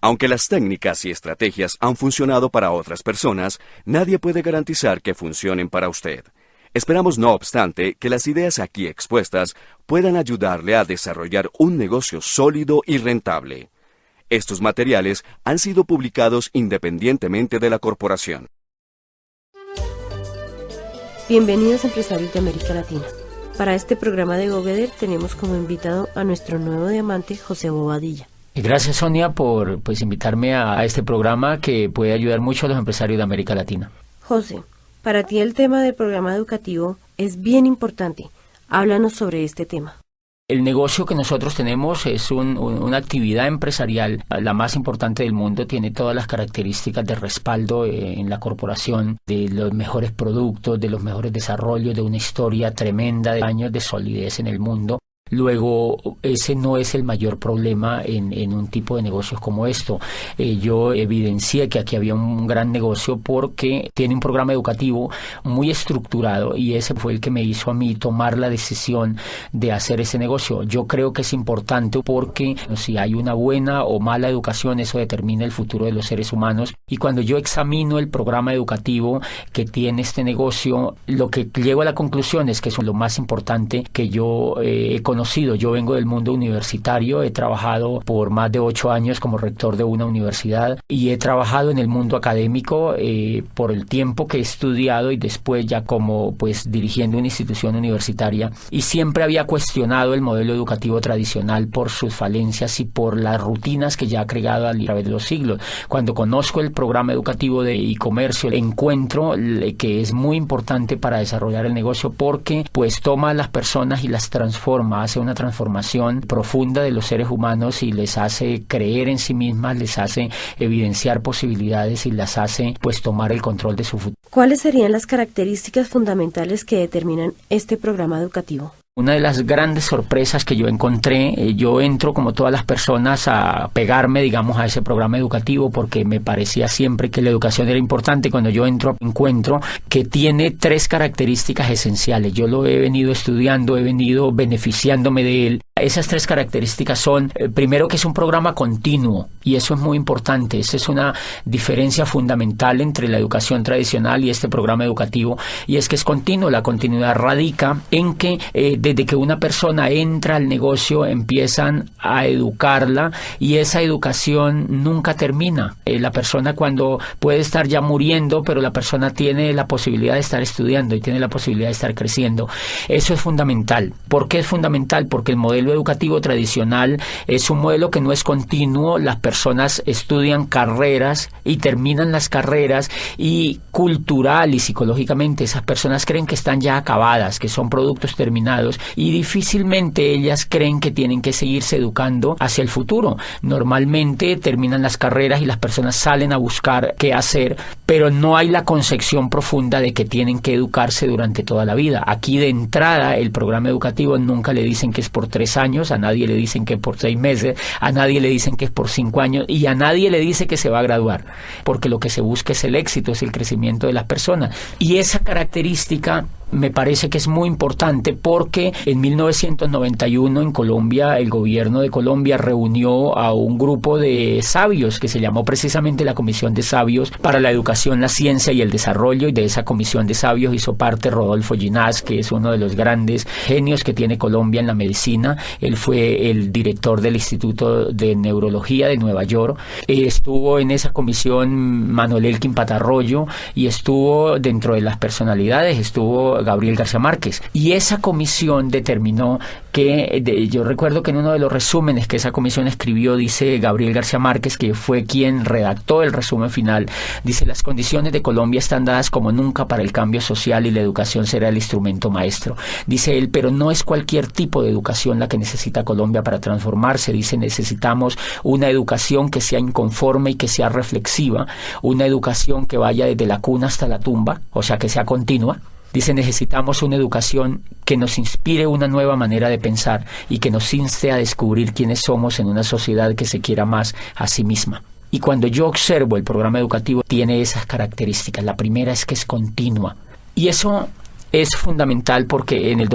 Aunque las técnicas y estrategias han funcionado para otras personas, nadie puede garantizar que funcionen para usted. Esperamos, no obstante, que las ideas aquí expuestas puedan ayudarle a desarrollar un negocio sólido y rentable. Estos materiales han sido publicados independientemente de la corporación. Bienvenidos empresarios de América Latina. Para este programa de GoGether tenemos como invitado a nuestro nuevo diamante, José Bobadilla. Gracias, Sonia, por invitarme a este programa que puede ayudar mucho a los empresarios de América Latina. José, para ti el tema del programa educativo es bien importante. Háblanos sobre este tema. El negocio que nosotros tenemos es una actividad empresarial, la más importante del mundo, tiene todas las características de respaldo en la corporación, de los mejores productos, de los mejores desarrollos, de una historia tremenda de años de solidez en el mundo. Luego, ese no es el mayor problema en un tipo de negocios como esto. Yo evidencié que aquí había un gran negocio porque tiene un programa educativo muy estructurado y ese fue el que me hizo a mí tomar la decisión de hacer ese negocio. Yo creo que es importante porque si hay una buena o mala educación, eso determina el futuro de los seres humanos. Y cuando yo examino el programa educativo que tiene este negocio, lo que llego a la conclusión es que es lo más importante que yo he conocido. Yo vengo del mundo universitario, he trabajado por más de 8 años como rector de una universidad y he trabajado en el mundo académico por el tiempo que he estudiado y después ya como dirigiendo una institución universitaria, y siempre había cuestionado el modelo educativo tradicional por sus falencias y por las rutinas que ya ha creado a través de los siglos. Cuando conozco el programa educativo de e-comercio, encuentro que es muy importante para desarrollar el negocio porque toma a las personas y las transforma, hace una transformación profunda de los seres humanos y les hace creer en sí mismas, les hace evidenciar posibilidades y las hace tomar el control de su futuro. ¿Cuáles serían las características fundamentales que determinan este programa educativo? Una de las grandes sorpresas que yo encontré, yo entro como todas las personas a pegarme, a ese programa educativo porque me parecía siempre que la educación era importante. Cuando yo entro, encuentro que tiene 3 características esenciales. Yo lo he venido estudiando, he venido beneficiándome de él. Esas 3 características son, primero, que es un programa continuo, y eso es muy importante. Esa es una diferencia fundamental entre la educación tradicional y este programa educativo, y es que es continuo. La continuidad radica en que desde que una persona entra al negocio empiezan a educarla y esa educación nunca termina. La persona cuando puede estar ya muriendo, pero la persona tiene la posibilidad de estar estudiando y tiene la posibilidad de estar creciendo. Eso es fundamental. ¿Por qué es fundamental? Porque el modelo educativo tradicional es un modelo que no es continuo. Las personas estudian carreras y terminan las carreras y cultural y psicológicamente esas personas creen que están ya acabadas, que son productos terminados, y difícilmente ellas creen que tienen que seguirse educando hacia el futuro. Normalmente terminan las carreras y las personas salen a buscar qué hacer, pero no hay la concepción profunda de que tienen que educarse durante toda la vida. Aquí de entrada el programa educativo nunca le dicen que es por 3 años, a nadie le dicen que es por 6 meses, a nadie le dicen que es por 5 años y a nadie le dice que se va a graduar, porque lo que se busca es el éxito, es el crecimiento de las personas. Y esa característica me parece que es muy importante porque en 1991 en Colombia, el gobierno de Colombia reunió a un grupo de sabios que se llamó precisamente la Comisión de Sabios para la Educación, la Ciencia y el Desarrollo, y de esa Comisión de Sabios hizo parte Rodolfo Ginás, que es uno de los grandes genios que tiene Colombia en la medicina. Él fue el director del Instituto de Neurología de Nueva York. Estuvo en esa comisión Manuel Elkin Patarroyo y estuvo dentro de las personalidades, estuvo Gabriel García Márquez, y esa comisión determinó que, yo recuerdo que en uno de los resúmenes que esa comisión escribió, dice Gabriel García Márquez, que fue quien redactó el resumen final, dice: las condiciones de Colombia están dadas como nunca para el cambio social y la educación será el instrumento maestro. Dice él, pero no es cualquier tipo de educación la que necesita Colombia para transformarse. Dice, necesitamos una educación que sea inconforme y que sea reflexiva, una educación que vaya desde la cuna hasta la tumba, o sea, que sea continua. Dice, necesitamos una educación que nos inspire una nueva manera de pensar y que nos inste a descubrir quiénes somos en una sociedad que se quiera más a sí misma. Y cuando yo observo el programa educativo, tiene esas características. La primera es que es continua. Y eso es fundamental porque en el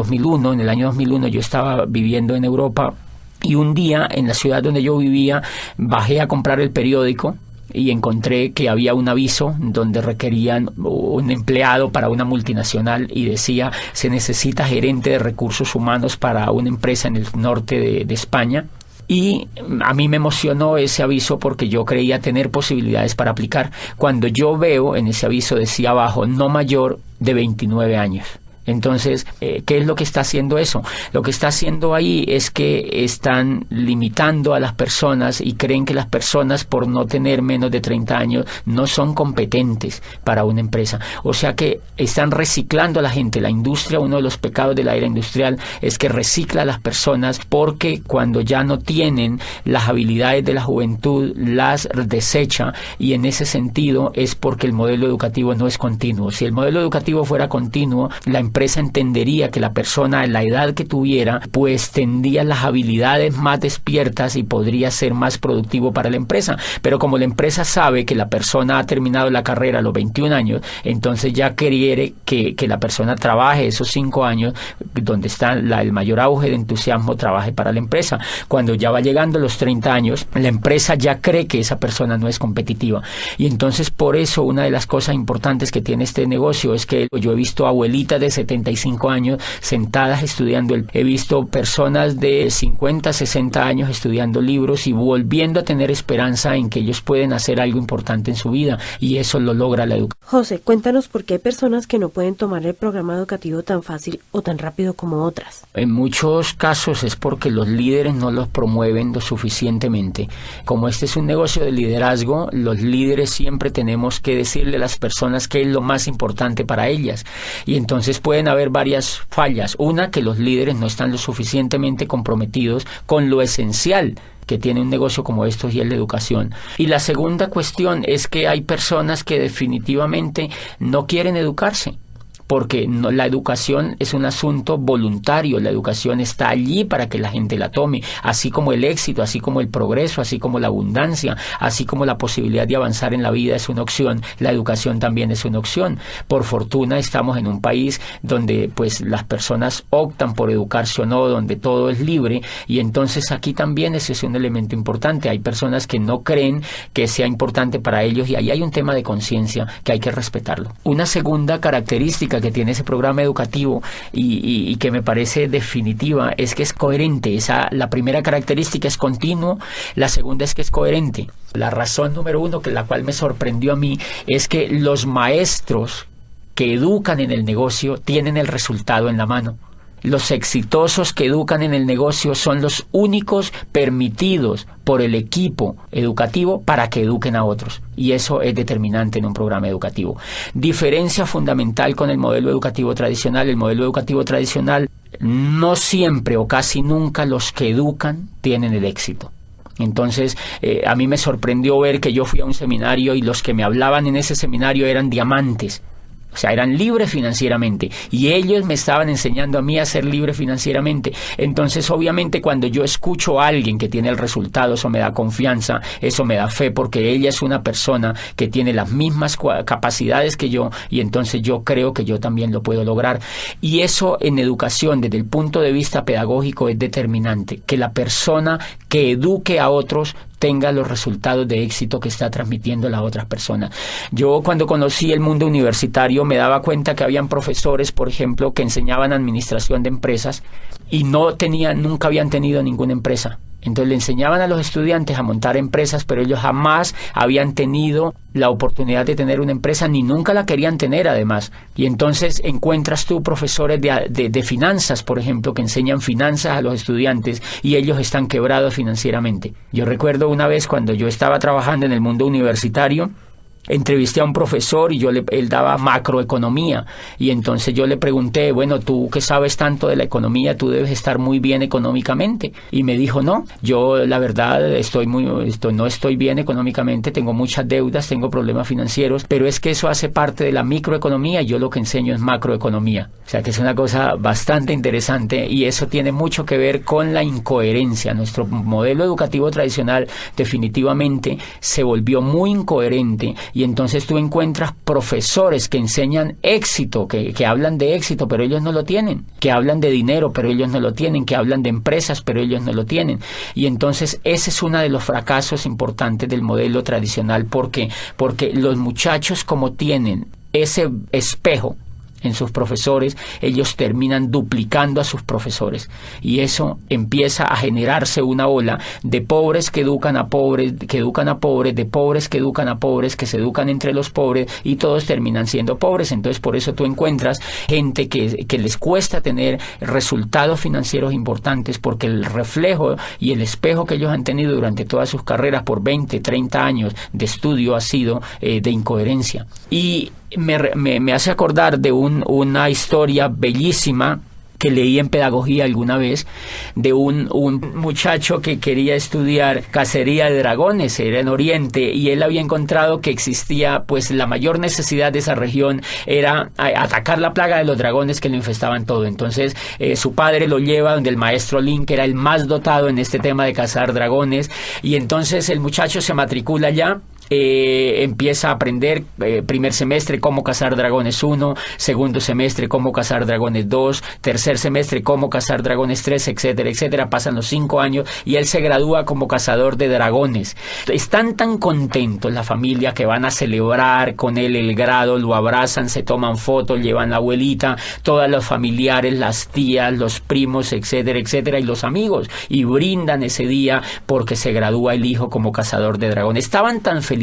año 2001, yo estaba viviendo en Europa Y un día, en la ciudad donde yo vivía, bajé a comprar el periódico y encontré que había un aviso donde requerían un empleado para una multinacional y decía: se necesita gerente de recursos humanos para una empresa en el norte de España. Y a mí me emocionó ese aviso porque yo creía tener posibilidades para aplicar. Cuando yo veo en ese aviso decía abajo: no mayor de 29 años. Entonces, ¿qué es lo que está haciendo eso? Lo que está haciendo ahí es que están limitando a las personas y creen que las personas, por no tener menos de 30 años, no son competentes para una empresa. O sea que están reciclando a la gente. La industria, uno de los pecados de la era industrial es que recicla a las personas, porque cuando ya no tienen las habilidades de la juventud, las desecha, y en ese sentido es porque el modelo educativo no es continuo. Si el modelo educativo fuera continuo, la empresa entendería que la persona, a la edad que tuviera, pues tendría las habilidades más despiertas y podría ser más productivo para la empresa. Pero como la empresa sabe que la persona ha terminado la carrera a los 21 años, entonces ya quiere que la persona trabaje esos 5 años, donde está el mayor auge de entusiasmo, trabaje para la empresa. Cuando ya va llegando a los 30 años, la empresa ya cree que esa persona no es competitiva. Y entonces, por eso, una de las cosas importantes que tiene este negocio es que yo he visto abuelitas de 75 años sentadas estudiando. He visto personas de 50, 60 años estudiando libros y volviendo a tener esperanza en que ellos pueden hacer algo importante en su vida, y eso lo logra la educación. José, cuéntanos por qué hay personas que no pueden tomar el programa educativo tan fácil o tan rápido como otras. En muchos casos es porque los líderes no los promueven lo suficientemente. Como este es un negocio de liderazgo, los líderes siempre tenemos que decirle a las personas qué es lo más importante para ellas, y entonces pueden haber varias fallas. Una, que los líderes no están lo suficientemente comprometidos con lo esencial que tiene un negocio como estos, y es la educación. Y la segunda cuestión es que hay personas que definitivamente no quieren educarse, porque la educación es un asunto voluntario. La educación está allí para que la gente la tome, así como el éxito, así como el progreso, así como la abundancia, así como la posibilidad de avanzar en la vida es una opción. La educación también es una opción. Por fortuna estamos en un país donde pues las personas optan por educarse o no, donde todo es libre, y entonces aquí también ese es un elemento importante. Hay personas que no creen que sea importante para ellos, y ahí hay un tema de conciencia que hay que respetarlo. Una segunda característica que tiene ese programa educativo y que me parece definitiva es que es coherente. La primera característica es continuo, la segunda es que es coherente. La razón número uno, la cual me sorprendió a mí, es que los maestros que educan en el negocio tienen el resultado en la mano. Los exitosos que educan en el negocio son los únicos permitidos por el equipo educativo para que eduquen a otros. Y eso es determinante en un programa educativo. Diferencia fundamental con el modelo educativo tradicional. El modelo educativo tradicional, no siempre o casi nunca los que educan tienen el éxito. Entonces, a mí me sorprendió ver que yo fui a un seminario y los que me hablaban en ese seminario eran diamantes. O sea, eran libres financieramente, y ellos me estaban enseñando a mí a ser libre financieramente. Entonces, obviamente, cuando yo escucho a alguien que tiene el resultado, eso me da confianza, eso me da fe, porque ella es una persona que tiene las mismas capacidades que yo, y entonces yo creo que yo también lo puedo lograr. Y eso en educación, desde el punto de vista pedagógico, es determinante, que la persona que eduque a otros tenga los resultados de éxito que está transmitiendo a las otras personas. Yo, cuando conocí el mundo universitario, me daba cuenta que habían profesores, por ejemplo, que enseñaban administración de empresas y nunca habían tenido ninguna empresa. Entonces le enseñaban a los estudiantes a montar empresas, pero ellos jamás habían tenido la oportunidad de tener una empresa, ni nunca la querían tener además. Y entonces encuentras tú profesores de finanzas, por ejemplo, que enseñan finanzas a los estudiantes y ellos están quebrados financieramente. Yo recuerdo una vez cuando yo estaba trabajando en el mundo universitario, entrevisté a un profesor y él daba macroeconomía, y entonces yo le pregunté: bueno, tú que sabes tanto de la economía, tú debes estar muy bien económicamente. Y me dijo: no, yo la verdad no estoy bien económicamente, tengo muchas deudas, tengo problemas financieros, pero es que eso hace parte de la microeconomía y yo lo que enseño es macroeconomía. O sea que es una cosa bastante interesante, y eso tiene mucho que ver con la incoherencia. Nuestro modelo educativo tradicional definitivamente se volvió muy incoherente, y entonces tú encuentras profesores que enseñan éxito, que hablan de éxito, pero ellos no lo tienen, que hablan de dinero, pero ellos no lo tienen, que hablan de empresas, pero ellos no lo tienen. Y entonces ese es uno de los fracasos importantes del modelo tradicional, porque los muchachos, como tienen ese espejo en sus profesores, ellos terminan duplicando a sus profesores, y eso empieza a generarse una ola de pobres que educan a pobres, que educan a pobres, de pobres que educan a pobres, que se educan entre los pobres, y todos terminan siendo pobres. Entonces por eso tú encuentras gente que les cuesta tener resultados financieros importantes, porque el reflejo y el espejo que ellos han tenido durante todas sus carreras por 20, 30 años de estudio ha sido de incoherencia. Y me hace acordar de una historia bellísima que leí en pedagogía alguna vez, de un muchacho que quería estudiar cacería de dragones, era en Oriente, y él había encontrado que existía, pues la mayor necesidad de esa región era atacar la plaga de los dragones que lo infestaban todo. Entonces su padre lo lleva donde el maestro Lin, que era el más dotado en este tema de cazar dragones, y entonces el muchacho se matricula allá. Empieza a aprender primer semestre cómo cazar dragones 1, segundo semestre cómo cazar dragones 2, tercer semestre cómo cazar dragones 3, etcétera, etcétera. Pasan los 5 años y él se gradúa como cazador de dragones. Están tan contentos la familia que van a celebrar con él el grado, lo abrazan, se toman fotos, llevan la abuelita, todos los familiares, las tías, los primos, etcétera, etcétera, y los amigos, y brindan ese día porque se gradúa el hijo como cazador de dragones. Estaban tan felices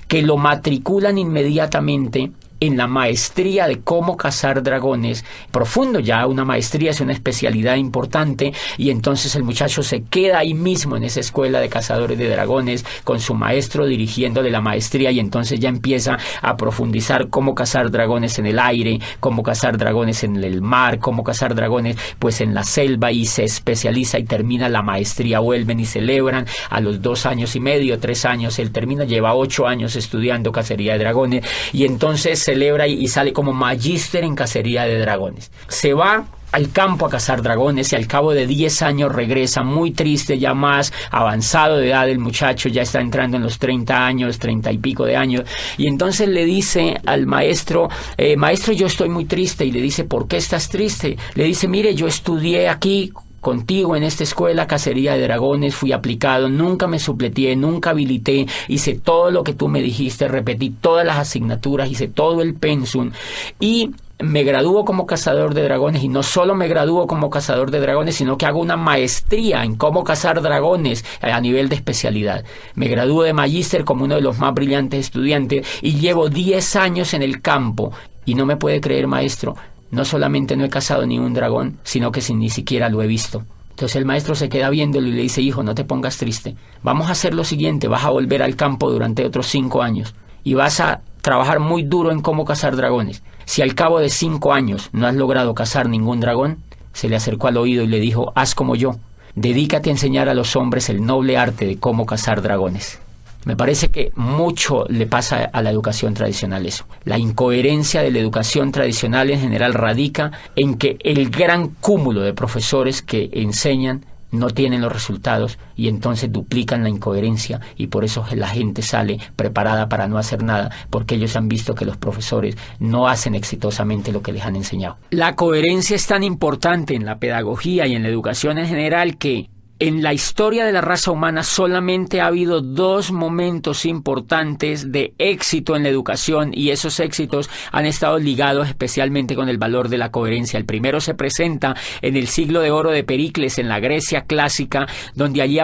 que lo matriculan inmediatamente en la maestría de cómo cazar dragones, profundo ya, una maestría es una especialidad importante, y entonces el muchacho se queda ahí mismo en esa escuela de cazadores de dragones con su maestro dirigiéndole la maestría, y entonces ya empieza a profundizar cómo cazar dragones en el aire, cómo cazar dragones en el mar, cómo cazar dragones pues en la selva, y se especializa y termina la maestría. Vuelven y celebran a los 2 años y medio, 3 años, él termina, lleva 8 años estudiando cacería de dragones, y entonces celebra y sale como magíster en cacería de dragones. Se va al campo a cazar dragones y al cabo de 10 años regresa muy triste, ya más avanzado de edad el muchacho, ya está entrando en los 30 años, 30 y pico de años, y entonces le dice al maestro, maestro, yo estoy muy triste. Y le dice, ¿por qué estás triste? Le dice, mire, yo estudié aquí contigo en esta escuela cacería de dragones, fui aplicado, nunca me supleteé, nunca habilité, hice todo lo que tú me dijiste, repetí todas las asignaturas, hice todo el pensum, y me gradúo como cazador de dragones, y no solo me gradúo como cazador de dragones, sino que hago una maestría en cómo cazar dragones a nivel de especialidad. Me gradúo de magíster como uno de los más brillantes estudiantes, y llevo 10 años en el campo, y no me puede creer, maestro, no solamente no he cazado ni un dragón, sino que ni siquiera lo he visto. Entonces el maestro se queda viéndolo y le dice, hijo, no te pongas triste. Vamos a hacer lo siguiente, vas a volver al campo durante otros 5 años y vas a trabajar muy duro en cómo cazar dragones. Si al cabo de 5 años no has logrado cazar ningún dragón, se le acercó al oído y le dijo, haz como yo, dedícate a enseñar a los hombres el noble arte de cómo cazar dragones. Me parece que mucho le pasa a la educación tradicional eso. La incoherencia de la educación tradicional en general radica en que el gran cúmulo de profesores que enseñan no tienen los resultados, y entonces duplican la incoherencia, y por eso la gente sale preparada para no hacer nada, porque ellos han visto que los profesores no hacen exitosamente lo que les han enseñado. La coherencia es tan importante en la pedagogía y en la educación en general que en la historia de la raza humana solamente ha habido 2 momentos importantes de éxito en la educación, y esos éxitos han estado ligados especialmente con el valor de la coherencia. El primero se presenta en el siglo de oro de Pericles, en la Grecia clásica, donde allí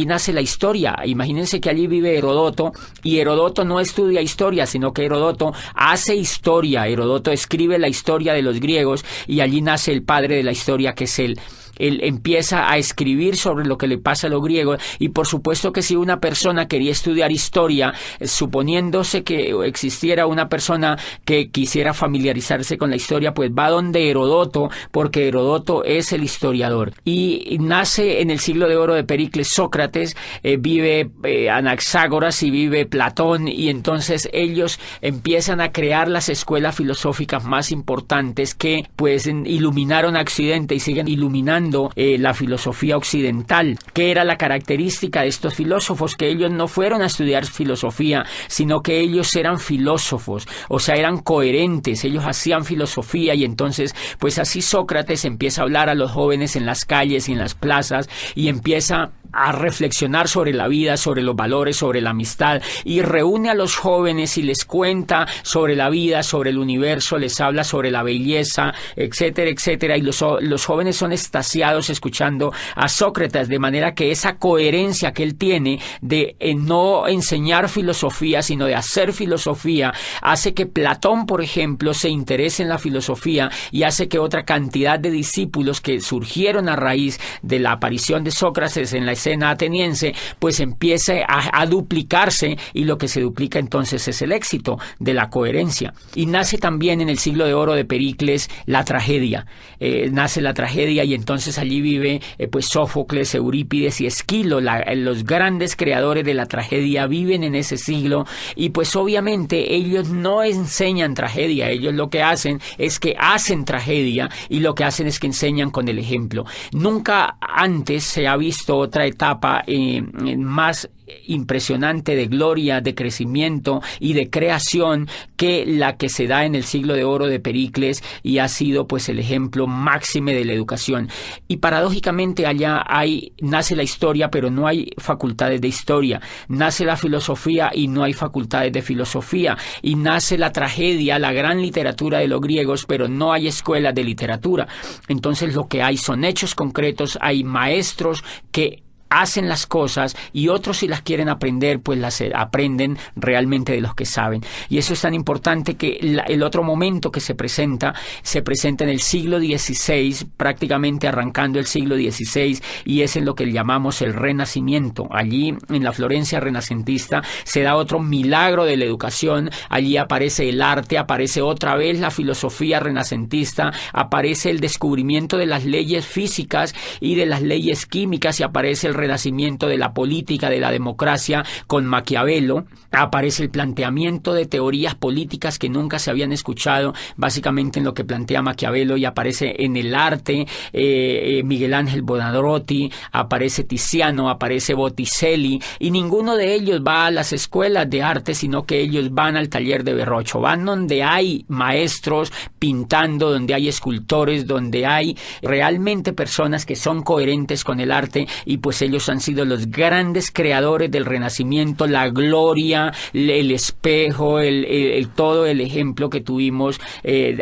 nace la historia. Imagínense que allí vive Herodoto, y Herodoto no estudia historia, sino que Herodoto hace historia. Herodoto escribe la historia de los griegos, y allí nace el padre de la historia, que es él. Él empieza a escribir sobre lo que le pasa a los griegos, y por supuesto que si una persona quería estudiar historia, suponiéndose que existiera una persona que quisiera familiarizarse con la historia, pues va donde Herodoto, porque Herodoto es el historiador. Y nace en el siglo de oro de Pericles Sócrates, vive Anaxágoras y vive Platón, y entonces ellos empiezan a crear las escuelas filosóficas más importantes que pues iluminaron a Occidente y siguen iluminando estudiando la filosofía occidental. ¿Qué era la característica de estos filósofos? Que ellos no fueron a estudiar filosofía, sino que ellos eran filósofos, o sea, eran coherentes, ellos hacían filosofía. Y entonces, pues así Sócrates empieza a hablar a los jóvenes en las calles y en las plazas, y empieza a reflexionar sobre la vida, sobre los valores, sobre la amistad, y reúne a los jóvenes y les cuenta sobre la vida, sobre el universo, les habla sobre la belleza, etcétera, etcétera, y los jóvenes son extasiados escuchando a Sócrates, de manera que esa coherencia que él tiene de no enseñar filosofía, sino de hacer filosofía, hace que Platón, por ejemplo, se interese en la filosofía, y hace que otra cantidad de discípulos que surgieron a raíz de la aparición de Sócrates en la escena ateniense, pues empiece a duplicarse, y lo que se duplica entonces es el éxito de la coherencia. Y nace también en el siglo de oro de Pericles la tragedia. Nace la tragedia, y entonces allí vive pues Sófocles, Eurípides y Esquilo, los grandes creadores de la tragedia viven en ese siglo, y pues obviamente ellos no enseñan tragedia, ellos lo que hacen es que hacen tragedia, y lo que hacen es que enseñan con el ejemplo. Nunca antes se ha visto otra etapa más impresionante de gloria, de crecimiento y de creación que la que se da en el siglo de oro de Pericles, y ha sido pues el ejemplo máxime de la educación. Y paradójicamente allá nace la historia, pero no hay facultades de historia, nace la filosofía y no hay facultades de filosofía, y nace la tragedia, la gran literatura de los griegos, pero no hay escuelas de literatura. Entonces lo que hay son hechos concretos, hay maestros que hacen las cosas, y otros, si las quieren aprender, pues las aprenden realmente de los que saben. Y eso es tan importante que el otro momento que se presenta en el siglo XVI, prácticamente arrancando el siglo XVI, y es en lo que llamamos el Renacimiento. Allí, en la Florencia renacentista, se da otro milagro de la educación. Allí aparece el arte, aparece otra vez la filosofía renacentista, aparece el descubrimiento de las leyes físicas y de las leyes químicas, y aparece el renacimiento de la política, de la democracia con Maquiavelo. Aparece el planteamiento de teorías políticas que nunca se habían escuchado, básicamente en lo que plantea Maquiavelo, y aparece en el arte Miguel Ángel Buonarroti, aparece Tiziano, aparece Botticelli, y ninguno de ellos va a las escuelas de arte, sino que ellos van al taller de Verrocchio, van donde hay maestros pintando, donde hay escultores, donde hay realmente personas que son coherentes con el arte, y pues ellos han sido los grandes creadores del Renacimiento, la gloria, el espejo, todo el ejemplo que tuvimos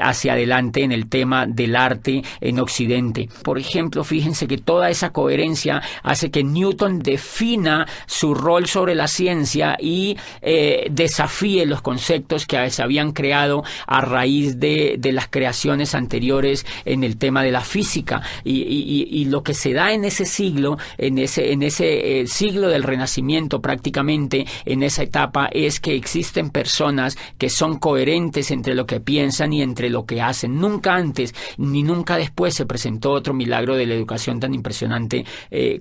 hacia adelante en el tema del arte en Occidente. Por ejemplo, fíjense que toda esa coherencia hace que Newton defina su rol sobre la ciencia y desafíe los conceptos que se habían creado a raíz de las creaciones anteriores en el tema de la física. Y lo que se da en ese siglo, en ese siglo del Renacimiento, prácticamente en esa etapa, es que existen personas que son coherentes entre lo que piensan y entre lo que hacen. Nunca antes ni nunca después se presentó otro milagro de la educación tan impresionante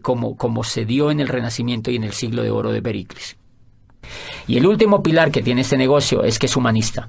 como se dio en el Renacimiento y en el siglo de oro de Pericles. Y el último pilar que tiene este negocio es que es humanista.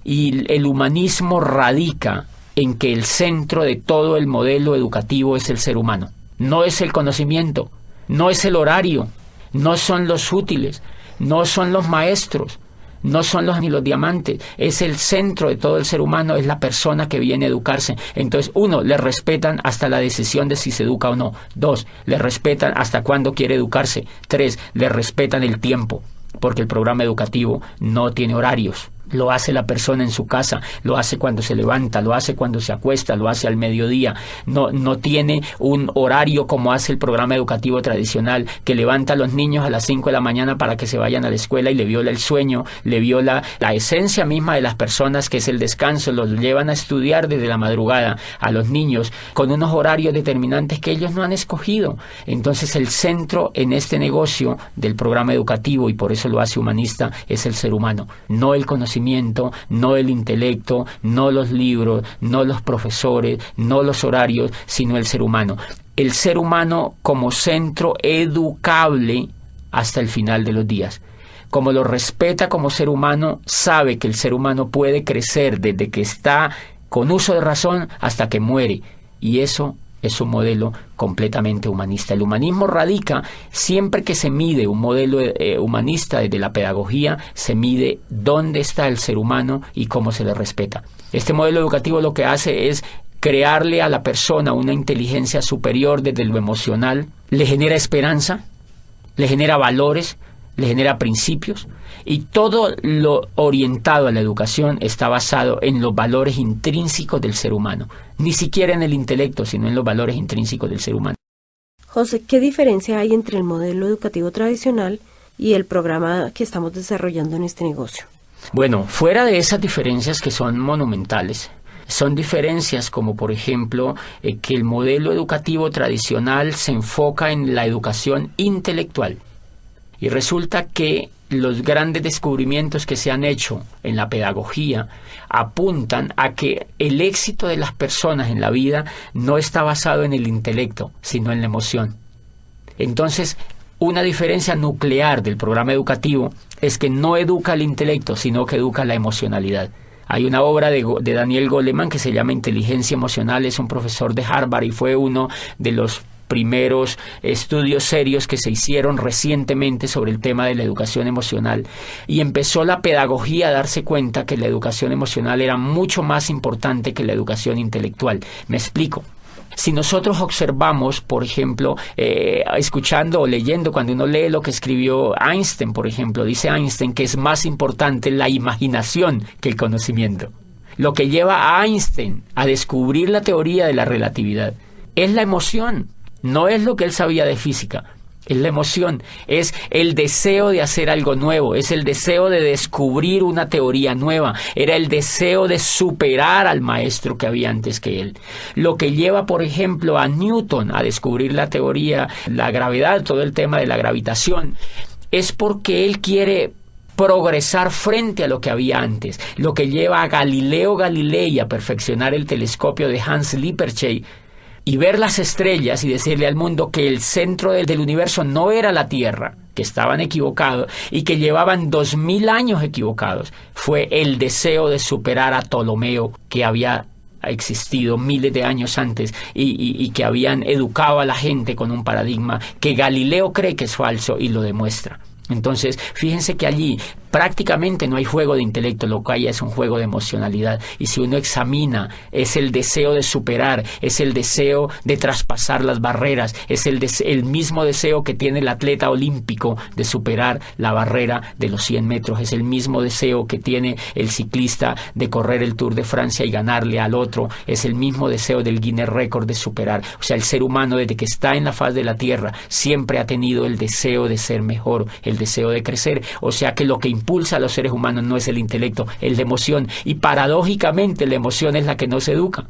Y el humanismo radica en que el centro de todo el modelo educativo es el ser humano. No es el conocimiento, no es el horario, no son los útiles, no son los maestros, no son ni los diamantes. Es el centro de todo el ser humano, es la persona que viene a educarse. Entonces, 1, le respetan hasta la decisión de si se educa o no. 2, le respetan hasta cuándo quiere educarse. 3, le respetan el tiempo, porque el programa educativo no tiene horarios. Lo hace la persona en su casa, lo hace cuando se levanta, lo hace cuando se acuesta, lo hace al mediodía. No tiene un horario como hace el programa educativo tradicional, que levanta a los niños a las 5 de la mañana para que se vayan a la escuela y le viola el sueño, le viola la esencia misma de las personas, que es el descanso. Los llevan a estudiar desde la madrugada a los niños con unos horarios determinantes que ellos no han escogido. Entonces el centro en este negocio del programa educativo, y por eso lo hace humanista, es el ser humano, no el conocimiento, no el intelecto, no los libros, no los profesores, no los horarios, sino el ser humano. El ser humano como centro educable hasta el final de los días. Como lo respeta como ser humano, sabe que el ser humano puede crecer desde que está con uso de razón hasta que muere. Y eso es un modelo completamente humanista. El humanismo radica, siempre que se mide un modelo humanista desde la pedagogía, se mide dónde está el ser humano y cómo se le respeta. Este modelo educativo lo que hace es crearle a la persona una inteligencia superior desde lo emocional, le genera esperanza, le genera valores, le genera principios, y todo lo orientado a la educación está basado en los valores intrínsecos del ser humano, ni siquiera en el intelecto, sino en los valores intrínsecos del ser humano. José, ¿qué diferencia hay entre el modelo educativo tradicional y el programa que estamos desarrollando en este negocio? Bueno, fuera de esas diferencias que son monumentales, son diferencias como, por ejemplo, que el modelo educativo tradicional se enfoca en la educación intelectual. Y resulta que los grandes descubrimientos que se han hecho en la pedagogía apuntan a que el éxito de las personas en la vida no está basado en el intelecto, sino en la emoción. Entonces, una diferencia nuclear del programa educativo es que no educa el intelecto, sino que educa la emocionalidad. Hay una obra de Daniel Goleman que se llama Inteligencia Emocional, es un profesor de Harvard y fue uno de los primeros estudios serios que se hicieron recientemente sobre el tema de la educación emocional, y empezó la pedagogía a darse cuenta que la educación emocional era mucho más importante que la educación intelectual. Me explico. Si nosotros observamos, por ejemplo, escuchando o leyendo, cuando uno lee lo que escribió Einstein, por ejemplo, dice Einstein que es más importante la imaginación que el conocimiento. Lo que lleva a Einstein a descubrir la teoría de la relatividad es la emoción. No es lo que él sabía de física, es la emoción, es el deseo de hacer algo nuevo, es el deseo de descubrir una teoría nueva, era el deseo de superar al maestro que había antes que él. Lo que lleva, por ejemplo, a Newton a descubrir la teoría, la gravedad, todo el tema de la gravitación, es porque él quiere progresar frente a lo que había antes. Lo que lleva a Galileo Galilei a perfeccionar el telescopio de Hans Lippershey y ver las estrellas y decirle al mundo que el centro del universo no era la Tierra, que estaban equivocados y que llevaban 2000 años equivocados, fue el deseo de superar a Ptolomeo, que había existido miles de años antes y que habían educado a la gente con un paradigma que Galileo cree que es falso y lo demuestra. Entonces, fíjense que allí prácticamente no hay juego de intelecto, lo que hay es un juego de emocionalidad. Y si uno examina, es el deseo de superar, es el deseo de traspasar las barreras, es el mismo deseo que tiene el atleta olímpico de superar la barrera de los 100 metros, es el mismo deseo que tiene el ciclista de correr el Tour de Francia y ganarle al otro, es el mismo deseo del Guinness Record de superar. O sea, el ser humano desde que está en la faz de la Tierra siempre ha tenido el deseo de ser mejor, el deseo de crecer. O sea que lo que impulsa a los seres humanos no es el intelecto, es la emoción, y paradójicamente la emoción es la que no se educa.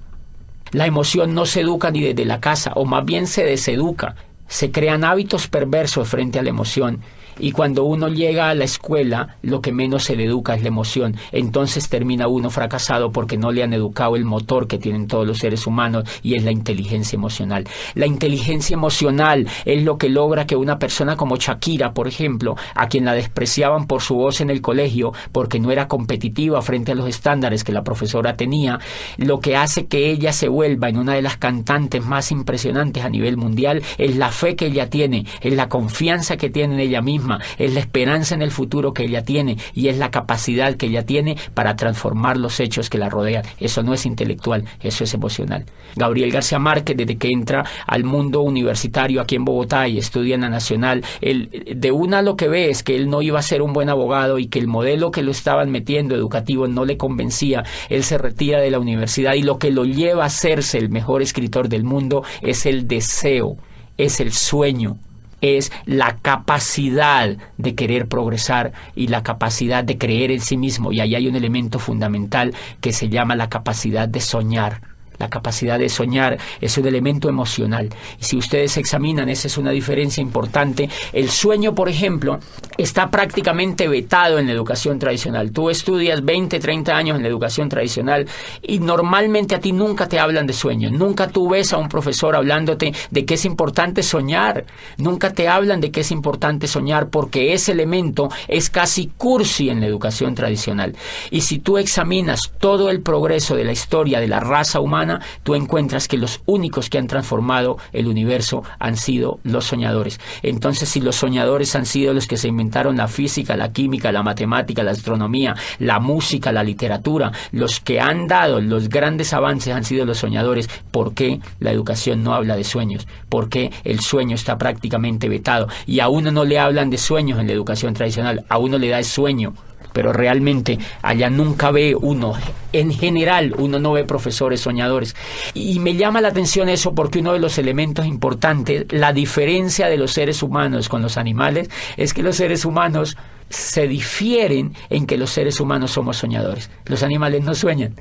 La emoción no se educa ni desde la casa, o más bien se deseduca. Se crean hábitos perversos frente a la emoción, y cuando uno llega a la escuela, lo que menos se le educa es la emoción. Entonces termina uno fracasado porque no le han educado el motor que tienen todos los seres humanos, y es la inteligencia emocional. La inteligencia emocional es lo que logra que una persona como Shakira, por ejemplo, a quien la despreciaban por su voz en el colegio porque no era competitiva frente a los estándares que la profesora tenía, lo que hace que ella se vuelva en una de las cantantes más impresionantes a nivel mundial es la fe que ella tiene, es la confianza que tiene en ella misma, es la esperanza en el futuro que ella tiene, y es la capacidad que ella tiene para transformar los hechos que la rodean. Eso no es intelectual, eso es emocional. Gabriel García Márquez, desde que entra al mundo universitario aquí en Bogotá y estudia en la Nacional, de una lo que ve es que él no iba a ser un buen abogado y que el modelo que lo estaban metiendo educativo no le convencía. Él se retira de la universidad, y lo que lo lleva a hacerse el mejor escritor del mundo es el deseo, es el sueño, es la capacidad de querer progresar y la capacidad de creer en sí mismo. Y ahí hay un elemento fundamental que se llama la capacidad de soñar. La capacidad de soñar es un elemento emocional. Y si ustedes examinan, esa es una diferencia importante. El sueño, por ejemplo, está prácticamente vetado en la educación tradicional. Tú estudias 20, 30 años en la educación tradicional y normalmente a ti nunca te hablan de sueño. Nunca tú ves a un profesor hablándote de que es importante soñar. Nunca te hablan de que es importante soñar, porque ese elemento es casi cursi en la educación tradicional. Y si tú examinas todo el progreso de la historia de la raza humana, humana, tú encuentras que los únicos que han transformado el universo han sido los soñadores. Entonces, si los soñadores han sido los que se inventaron la física, la química, la matemática, la astronomía, la música, la literatura, los que han dado los grandes avances han sido los soñadores, ¿por qué la educación no habla de sueños? ¿Por qué el sueño está prácticamente vetado? Y a uno no le hablan de sueños en la educación tradicional, a uno le da el sueño. Pero realmente allá nunca ve uno, en general, uno no ve profesores soñadores. Y me llama la atención eso porque uno de los elementos importantes, la diferencia de los seres humanos con los animales, es que los seres humanos se difieren en que los seres humanos somos soñadores. Los animales no sueñan.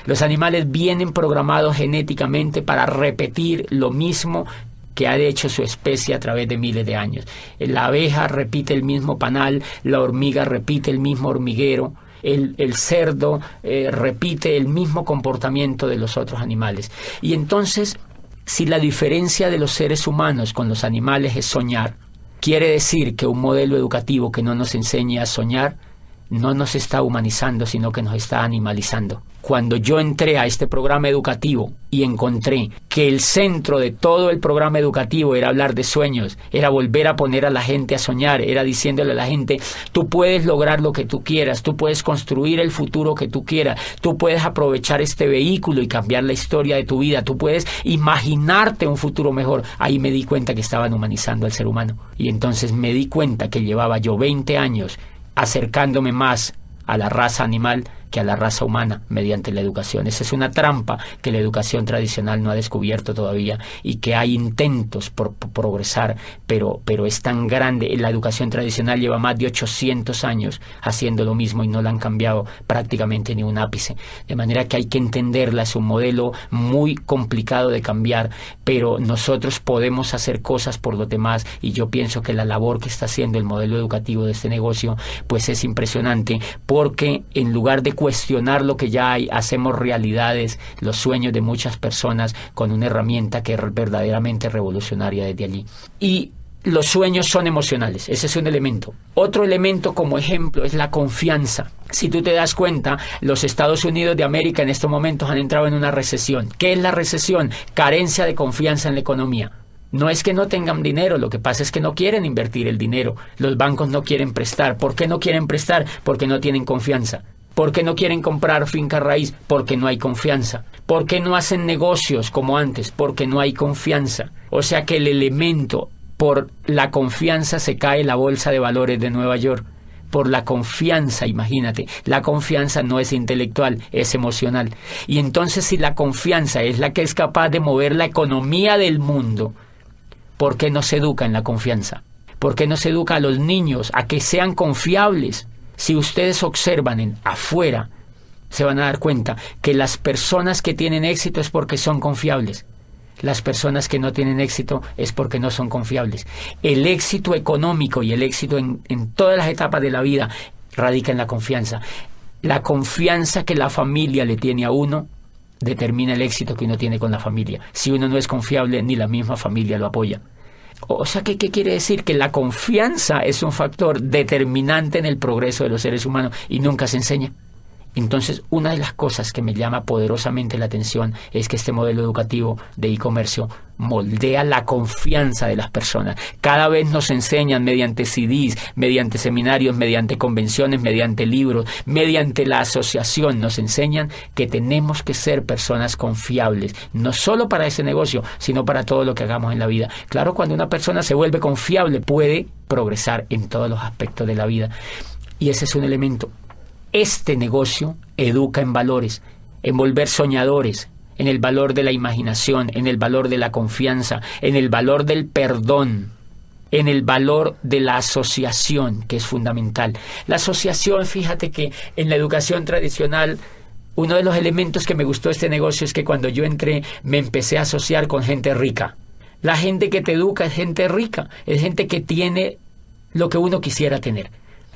Los animales vienen programados genéticamente para repetir lo mismo que ha hecho su especie a través de miles de años. La abeja repite el mismo panal, la hormiga repite el mismo hormiguero, el cerdo repite el mismo comportamiento de los otros animales. Y entonces, si la diferencia de los seres humanos con los animales es soñar, quiere decir que un modelo educativo que no nos enseñe a soñar no nos está humanizando, sino que nos está animalizando. Cuando yo entré a este programa educativo y encontré que el centro de todo el programa educativo era hablar de sueños, era volver a poner a la gente a soñar, era diciéndole a la gente, tú puedes lograr lo que tú quieras, tú puedes construir el futuro que tú quieras, tú puedes aprovechar este vehículo y cambiar la historia de tu vida, tú puedes imaginarte un futuro mejor. Ahí me di cuenta que estaban humanizando al ser humano. Y entonces me di cuenta que llevaba yo 20 años acercándome más a la raza animal que a la raza humana mediante la educación. Esa es una trampa que la educación tradicional no ha descubierto todavía y que hay intentos por progresar, pero es tan grande. La educación tradicional lleva más de 800 años haciendo lo mismo y no la han cambiado prácticamente ni un ápice. De manera que hay que entenderla, es un modelo muy complicado de cambiar, pero nosotros podemos hacer cosas por los demás y yo pienso que la labor que está haciendo el modelo educativo de este negocio pues es impresionante, porque en lugar de cuestionar lo que ya hay, hacemos realidades los sueños de muchas personas con una herramienta que es verdaderamente revolucionaria desde allí. Y los sueños son emocionales, ese es un elemento. Otro elemento como ejemplo es la confianza. Si tú te das cuenta, los Estados Unidos de América en estos momentos han entrado en una recesión. ¿Qué es la recesión? Carencia de confianza en la economía. No es que no tengan dinero, lo que pasa es que no quieren invertir el dinero. Los bancos no quieren prestar. ¿Por qué no quieren prestar? Porque no tienen confianza. ¿Por qué no quieren comprar finca raíz? Porque no hay confianza. ¿Por qué no hacen negocios como antes? Porque no hay confianza. O sea que el elemento, por la confianza se cae la bolsa de valores de Nueva York. Por la confianza, imagínate, la confianza no es intelectual, es emocional. Y entonces si la confianza es la que es capaz de mover la economía del mundo, ¿por qué no se educa en la confianza? ¿Por qué no se educa a los niños a que sean confiables? Si ustedes observan afuera, se van a dar cuenta que las personas que tienen éxito es porque son confiables. Las personas que no tienen éxito es porque no son confiables. El éxito económico y el éxito en todas las etapas de la vida radica en la confianza. La confianza que la familia le tiene a uno determina el éxito que uno tiene con la familia. Si uno no es confiable, ni la misma familia lo apoya. O sea, ¿qué quiere decir? Que la confianza es un factor determinante en el progreso de los seres humanos y nunca se enseña. Entonces, una de las cosas que me llama poderosamente la atención es que este modelo educativo de e-comercio moldea la confianza de las personas. Cada vez nos enseñan mediante CDs, mediante seminarios, mediante convenciones, mediante libros, mediante la asociación, nos enseñan que tenemos que ser personas confiables, no solo para ese negocio, sino para todo lo que hagamos en la vida. Claro, cuando una persona se vuelve confiable, puede progresar en todos los aspectos de la vida. Y ese es un elemento. Este negocio educa en valores, en volver soñadores, en el valor de la imaginación, en el valor de la confianza, en el valor del perdón, en el valor de la asociación, que es fundamental. La asociación, fíjate que en la educación tradicional, uno de los elementos que me gustó de este negocio es que cuando yo entré me empecé a asociar con gente rica. La gente que te educa es gente rica, es gente que tiene lo que uno quisiera tener.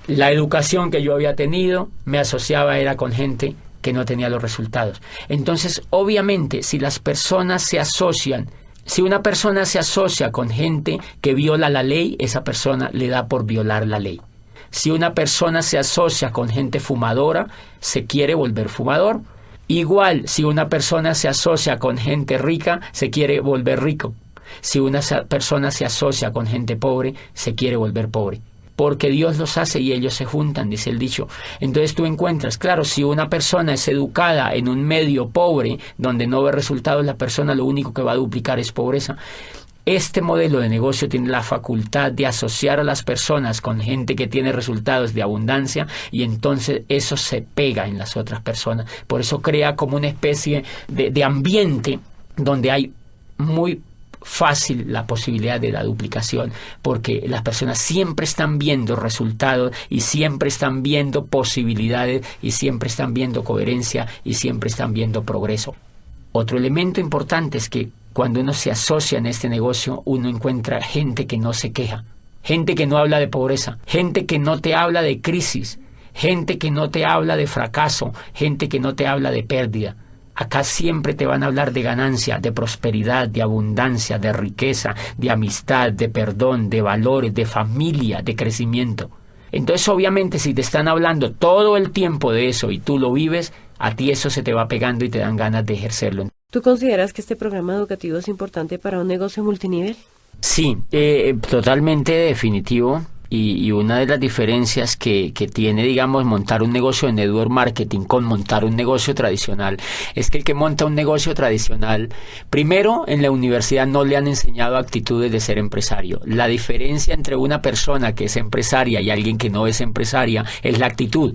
La educación que yo había tenido me asociaba era con gente que no tenía los resultados. Entonces, obviamente, si las personas se asocian, si una persona se asocia con gente que viola la ley, esa persona le da por violar la ley. Si una persona se asocia con gente fumadora, se quiere volver fumador. Igual, si una persona se asocia con gente rica, se quiere volver rico. Si una persona se asocia con gente pobre, se quiere volver pobre. Porque Dios los hace y ellos se juntan, dice el dicho. Entonces tú encuentras, claro, si una persona es educada en un medio pobre, donde no ve resultados, la persona lo único que va a duplicar es pobreza. Este modelo de negocio tiene la facultad de asociar a las personas con gente que tiene resultados de abundancia y entonces eso se pega en las otras personas. Por eso crea como una especie de ambiente donde hay muy fácil la posibilidad de la duplicación, porque las personas siempre están viendo resultados y siempre están viendo posibilidades y siempre están viendo coherencia y siempre están viendo progreso. Otro elemento importante es que cuando uno se asocia en este negocio, uno encuentra gente que no se queja, gente que no habla de pobreza, gente que no te habla de crisis, gente que no te habla de fracaso, gente que no te habla de pérdida. Acá siempre te van a hablar de ganancia, de prosperidad, de abundancia, de riqueza, de amistad, de perdón, de valores, de familia, de crecimiento. Entonces, obviamente, si te están hablando todo el tiempo de eso y tú lo vives, a ti eso se te va pegando y te dan ganas de ejercerlo. ¿Tú consideras que este programa educativo es importante para un negocio multinivel? Sí, totalmente definitivo. Y una de las diferencias que tiene, digamos, montar un negocio de network marketing con montar un negocio tradicional es que el que monta un negocio tradicional, primero, en la universidad no le han enseñado actitudes de ser empresario. La diferencia entre una persona que es empresaria y alguien que no es empresaria es la actitud.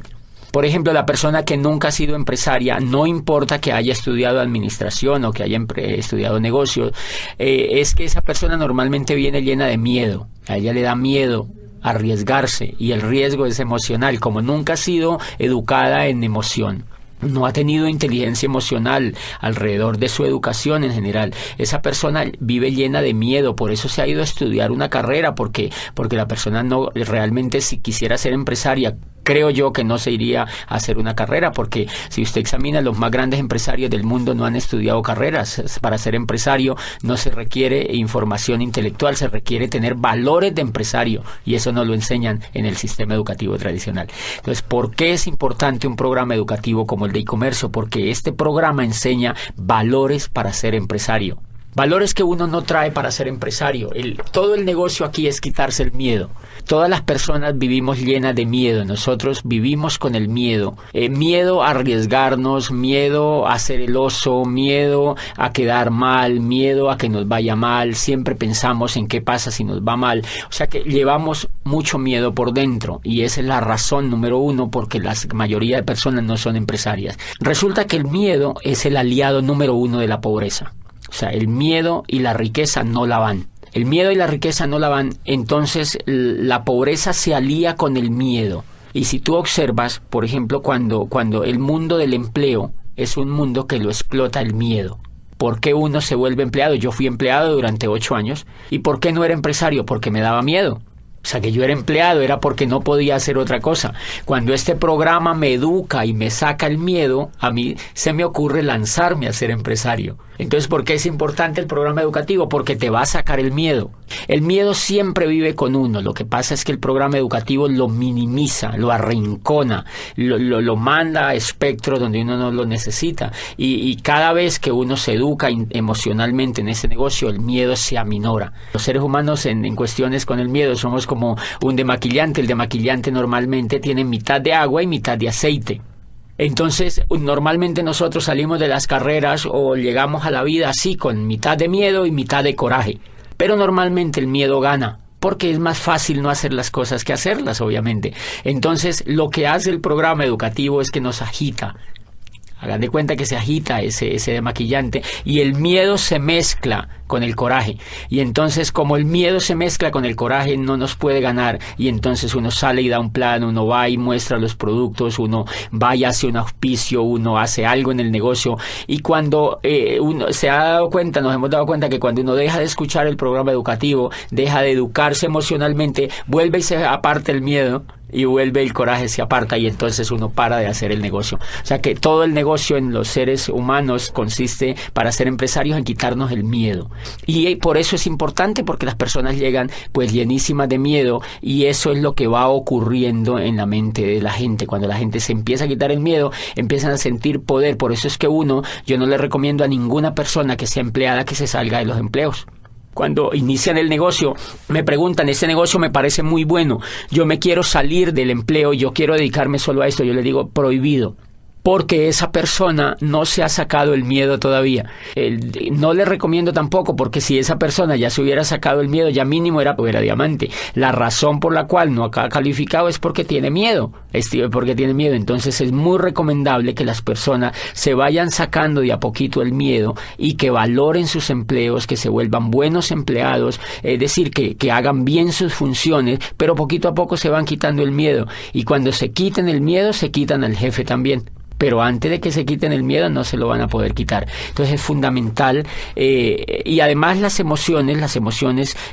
Por ejemplo, la persona que nunca ha sido empresaria, no importa que haya estudiado administración o que haya estudiado negocios, es que esa persona normalmente viene llena de miedo. A ella le da miedo arriesgarse y el riesgo es emocional, como nunca ha sido educada en emoción. No ha tenido inteligencia emocional alrededor de su educación en general. Esa persona vive llena de miedo, por eso se ha ido a estudiar una carrera, porque la persona no realmente, si quisiera ser empresaria, creo yo que no se iría a hacer una carrera, porque si usted examina, los más grandes empresarios del mundo no han estudiado carreras. Para ser empresario no se requiere información intelectual, se requiere tener valores de empresario, y eso no lo enseñan en el sistema educativo tradicional. Entonces, ¿por qué es importante un programa educativo como el de e-comercio? Porque este programa enseña valores para ser empresario. Valores que uno no trae para ser empresario. Todo el negocio aquí es quitarse el miedo. Todas las personas vivimos llenas de miedo. Nosotros vivimos con el miedo. Miedo a arriesgarnos, miedo a ser el oso, miedo a quedar mal, miedo a que nos vaya mal. Siempre pensamos en qué pasa si nos va mal. O sea que llevamos mucho miedo por dentro y esa es la razón número uno porque la mayoría de personas no son empresarias. Resulta que el miedo es el aliado número uno de la pobreza. O sea, el miedo y la riqueza no la van. El miedo y la riqueza no la van, entonces la pobreza se alía con el miedo. Y si tú observas, por ejemplo, cuando el mundo del empleo es un mundo que lo explota el miedo. ¿Por qué uno se vuelve empleado? Yo fui empleado durante 8 años. ¿Y por qué no era empresario? Porque me daba miedo. O sea, que yo era empleado era porque no podía hacer otra cosa. Cuando este programa me educa y me saca el miedo, a mí se me ocurre lanzarme a ser empresario. Entonces, ¿por qué es importante el programa educativo? Porque te va a sacar el miedo. El miedo siempre vive con uno. Lo que pasa es que el programa educativo lo minimiza, lo arrincona, lo manda a espectros donde uno no lo necesita. Y cada vez que uno se educa emocionalmente en ese negocio, el miedo se aminora. Los seres humanos en cuestiones con el miedo somos como un demaquillante. El demaquillante normalmente tiene mitad de agua y mitad de aceite. Entonces, normalmente nosotros salimos de las carreras o llegamos a la vida así, con mitad de miedo y mitad de coraje. Pero normalmente el miedo gana, porque es más fácil no hacer las cosas que hacerlas, obviamente. Entonces, lo que hace el programa educativo es que nos agita. Hagan de cuenta que se agita ese demaquillante y el miedo se mezcla con el coraje. Y entonces, como el miedo se mezcla con el coraje, no nos puede ganar. Y entonces uno sale y da un plan, uno va y muestra los productos, uno va y hace un auspicio, uno hace algo en el negocio. Y cuando uno se ha dado cuenta, nos hemos dado cuenta que cuando uno deja de escuchar el programa educativo, deja de educarse emocionalmente, vuelve y se aparta el miedo. y vuelve el coraje, se aparta y entonces uno para de hacer el negocio. O sea que todo el negocio en los seres humanos consiste, para ser empresarios, en quitarnos el miedo. Y por eso es importante, porque las personas llegan pues llenísimas de miedo, y eso es lo que va ocurriendo en la mente de la gente. Cuando la gente se empieza a quitar el miedo, empiezan a sentir poder. Por eso es que yo no le recomiendo a ninguna persona que sea empleada que se salga de los empleos. Cuando inician el negocio, me preguntan, ese negocio me parece muy bueno, yo me quiero salir del empleo, yo quiero dedicarme solo a esto. Yo le digo, prohibido, porque esa persona no se ha sacado el miedo todavía. No le recomiendo tampoco, porque si esa persona ya se hubiera sacado el miedo, ya mínimo era diamante. La razón por la cual no ha calificado es porque tiene miedo. Entonces es muy recomendable que las personas se vayan sacando de a poquito el miedo y que valoren sus empleos, que se vuelvan buenos empleados, es decir, que hagan bien sus funciones, pero poquito a poco se van quitando el miedo. Y cuando se quiten el miedo, se quitan al jefe también. Pero antes de que se quiten el miedo no se lo van a poder quitar. Entonces es fundamental, y además las emociones,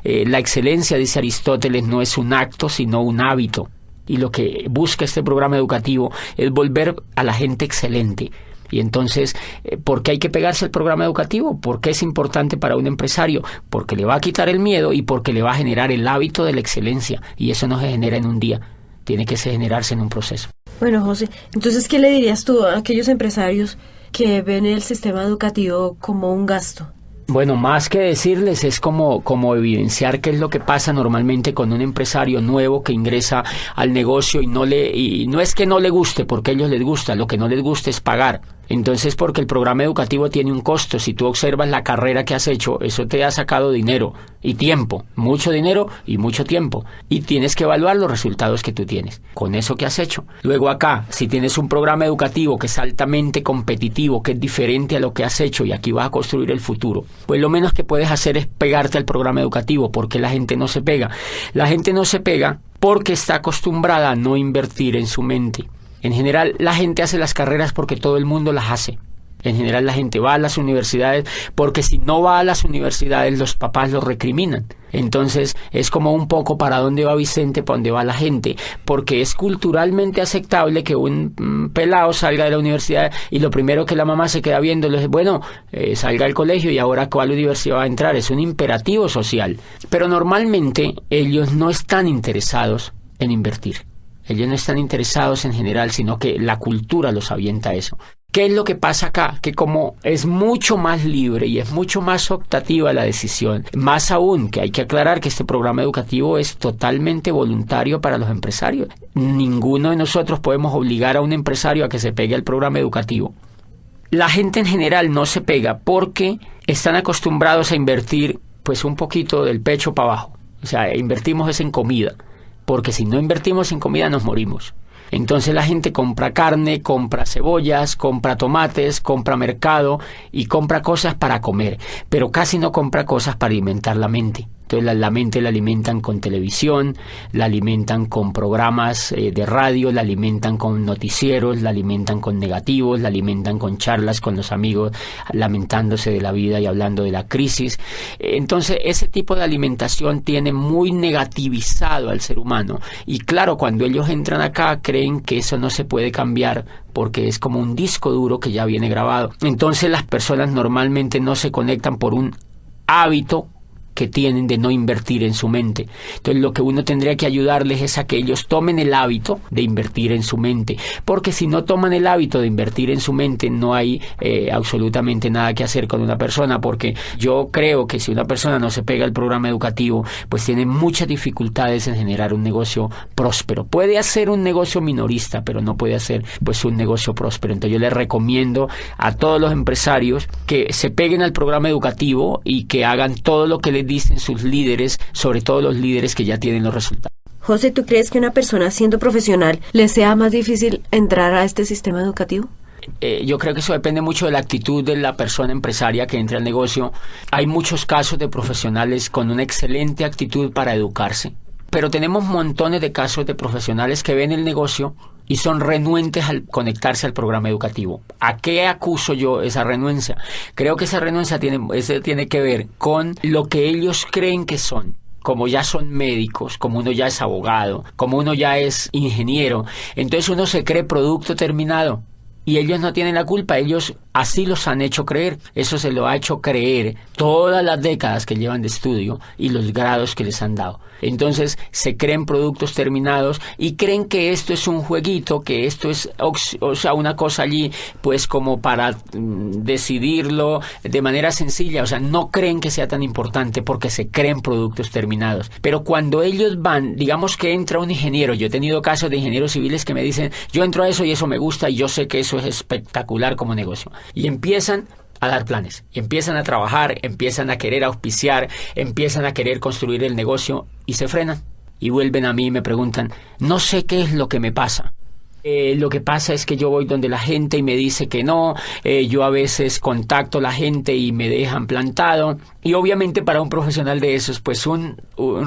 la excelencia, dice Aristóteles, no es un acto sino un hábito. Y lo que busca este programa educativo es volver a la gente excelente. Y entonces, ¿por qué hay que pegarse al programa educativo? ¿Por qué es importante para un empresario? Porque le va a quitar el miedo y porque le va a generar el hábito de la excelencia. Y eso no se genera en un día, tiene que generarse en un proceso. Bueno, José, entonces, ¿qué le dirías tú a aquellos empresarios que ven el sistema educativo como un gasto? Bueno, más que decirles, es como evidenciar qué es lo que pasa normalmente con un empresario nuevo que ingresa al negocio y no es que no le guste, porque a ellos les gusta, lo que no les gusta es pagar. Entonces, porque el programa educativo tiene un costo. Si tú observas la carrera que has hecho, eso te ha sacado dinero y tiempo, mucho dinero y mucho tiempo, y tienes que evaluar los resultados que tú tienes con eso que has hecho. Luego acá, si tienes un programa educativo que es altamente competitivo, que es diferente a lo que has hecho y aquí vas a construir el futuro, pues lo menos que puedes hacer es pegarte al programa educativo. Porque la gente no se pega. La gente no se pega porque está acostumbrada a no invertir en su mente. En general, la gente hace las carreras porque todo el mundo las hace. En general, la gente va a las universidades porque si no va a las universidades, los papás lo recriminan. Entonces, es como un poco para dónde va Vicente, para dónde va la gente, porque es culturalmente aceptable que un pelado salga de la universidad y lo primero que la mamá se queda viendo es, bueno, salga del colegio y ahora ¿cuál universidad va a entrar? Es un imperativo social. Pero normalmente ellos no están interesados en invertir. Ellos no están interesados en general, sino que la cultura los avienta a eso. ¿Qué es lo que pasa acá? Que como es mucho más libre y es mucho más optativa la decisión, más aún que hay que aclarar que este programa educativo es totalmente voluntario para los empresarios. Ninguno de nosotros podemos obligar a un empresario a que se pegue al programa educativo. La gente en general no se pega porque están acostumbrados a invertir pues un poquito del pecho para abajo. O sea, invertimos es en comida, porque si no invertimos en comida nos morimos. Entonces la gente compra carne, compra cebollas, compra tomates, compra mercado y compra cosas para comer, pero casi no compra cosas para alimentar la mente. Entonces la mente la alimentan con televisión, la alimentan con programas de radio, la alimentan con noticieros, la alimentan con negativos, la alimentan con charlas con los amigos, lamentándose de la vida y hablando de la crisis. Entonces ese tipo de alimentación tiene muy negativizado al ser humano. Y claro, cuando ellos entran acá creen que eso no se puede cambiar porque es como un disco duro que ya viene grabado. Entonces las personas normalmente no se conectan por un hábito que tienen de no invertir en su mente. Entonces lo que uno tendría que ayudarles es a que ellos tomen el hábito de invertir en su mente, porque si no toman el hábito de invertir en su mente no hay absolutamente nada que hacer con una persona, porque yo creo que si una persona no se pega al programa educativo, pues tiene muchas dificultades en generar un negocio próspero. Puede hacer un negocio minorista, pero no puede hacer pues un negocio próspero. Entonces yo les recomiendo a todos los empresarios que se peguen al programa educativo y que hagan todo lo que les dicen sus líderes, sobre todo los líderes que ya tienen los resultados. José, ¿tú crees que a una persona siendo profesional le sea más difícil entrar a este sistema educativo? Yo creo que eso depende mucho de la actitud de la persona empresaria que entra al negocio. Hay muchos casos de profesionales con una excelente actitud para educarse, pero tenemos montones de casos de profesionales que ven el negocio y son renuentes al conectarse al programa educativo. ¿A qué acuso yo esa renuencia? Creo que esa renuncia tiene que ver con lo que ellos creen que son. como ya son médicos, como uno ya es abogado, como uno ya es ingeniero, entonces uno se cree producto terminado. Y ellos no tienen la culpa, ellos así los han hecho creer. Eso se lo ha hecho creer todas las décadas que llevan de estudio y los grados que les han dado. Entonces se creen productos terminados y creen que esto es un jueguito, que esto es, o sea, una cosa allí pues como para decidirlo de manera sencilla. O sea, no creen que sea tan importante porque se creen productos terminados. Pero cuando ellos van, digamos que entra un ingeniero, yo he tenido casos de ingenieros civiles que me dicen, yo entro a eso y eso me gusta y yo sé que eso es espectacular como negocio. Y empiezan a dar planes, y empiezan a trabajar, empiezan a querer auspiciar, empiezan a querer construir el negocio y se frenan. Y vuelven a mí y me preguntan, no sé qué es lo que me pasa. Lo que pasa es que yo voy donde la gente y me dice que no, yo a veces contacto a la gente y me dejan plantado. Y obviamente para un profesional de esos, pues un